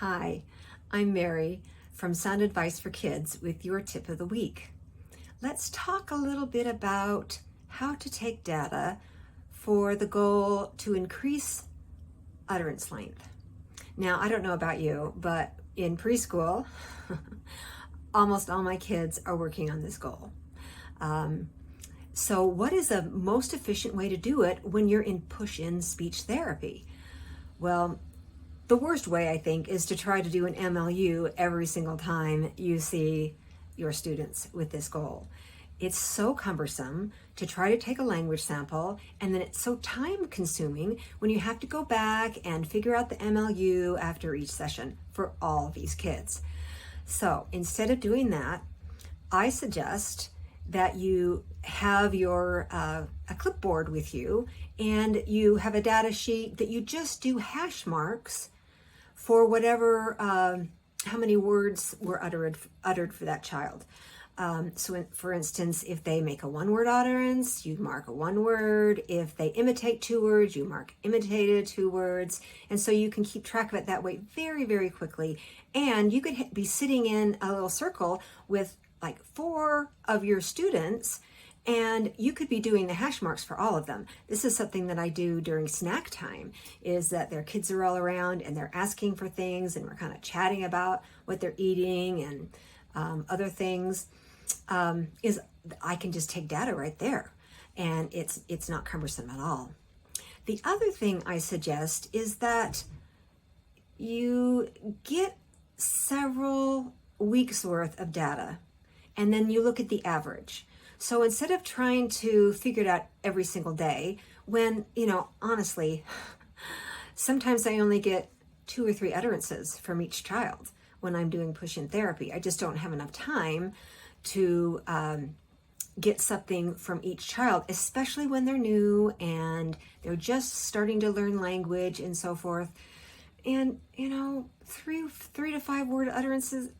Hi, I'm Mary from Sound Advice for Kids with your tip of the week. Let's talk a little bit about how to take data for the goal to increase utterance length. Now, I don't know about you, but in preschool, almost all my kids are working on this goal. So what is the most efficient way to do it when you're in push-in speech therapy? Well, the worst way, I think, is to try to do an MLU every single time you see your students with this goal. It's so cumbersome to try to take a language sample, and then it's so time consuming when you have to go back and figure out the MLU after each session for all these kids. So instead of doing that, I suggest that you have your a clipboard with you, and you have a data sheet that you just do hash marks for whatever, how many words were uttered for that child. For instance, if they make a one-word utterance, you mark a one word. If they imitate two words, you mark imitated two words. And so you can keep track of it that way very, very quickly. And you could be sitting in a little circle with like 4 of your students, and you could be doing the hash marks for all of them. This is something that I do during snack time, is that their kids are all around and they're asking for things, and we're kind of chatting about what they're eating and other things. Is I can just take data right there, and it's not cumbersome at all. The other thing I suggest is that you get several weeks worth of data, and then you look at the average. So instead of trying to figure it out every single day, when, honestly, sometimes I only get 2 or 3 utterances from each child when I'm doing push-in therapy. I just don't have enough time to get something from each child, especially when they're new and they're just starting to learn language and so forth. And, 3 to 5 word utterances,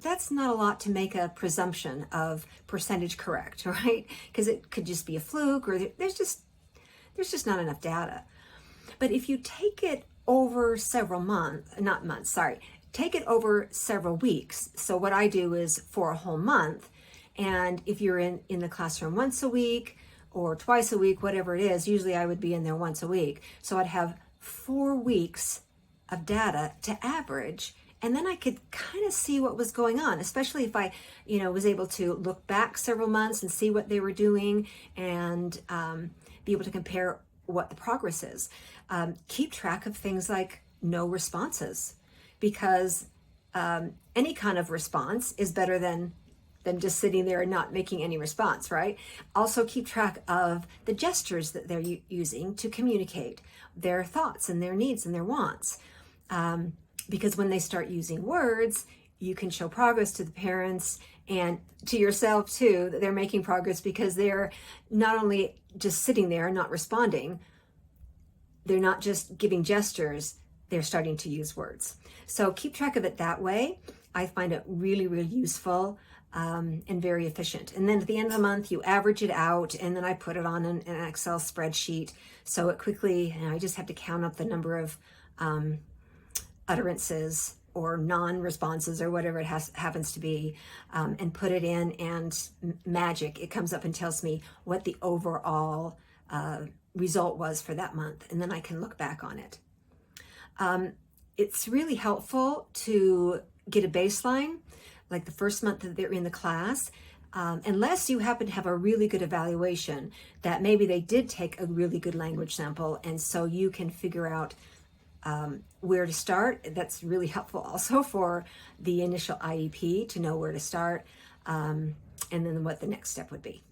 that's not a lot to make a presumption of percentage correct, right? Because it could just be a fluke, or there's just not enough data. But if you take it over several take it over several weeks. So what I do is for a whole month, and if you're in the classroom once a week or twice a week, whatever it is, usually I would be in there once a week. So I'd have 4 weeks of data to average, and then I could kind of see what was going on, especially if I, was able to look back several months and see what they were doing, and be able to compare what the progress is. Keep track of things like no responses, because any kind of response is better than just sitting there and not making any response, right? Also keep track of the gestures that they're using to communicate their thoughts and their needs and their wants. Because when they start using words, you can show progress to the parents and to yourself too, that they're making progress, because they're not only just sitting there and not responding, they're not just giving gestures, they're starting to use words. So keep track of it that way. I find it really, really useful and very efficient. And then at the end of the month, you average it out, and then I put it on an Excel spreadsheet. So it quickly, I just have to count up the number of utterances or non-responses or whatever it happens to be, and put it in, and magic, it comes up and tells me what the overall result was for that month, and then I can look back on it. It's really helpful to get a baseline, like the first month that they're in the class, unless you happen to have a really good evaluation that maybe they did take a really good language sample, and so you can figure out where to start. That's really helpful also for the initial IEP, to know where to start, and then what the next step would be.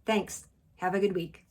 Thanks. Have a good week.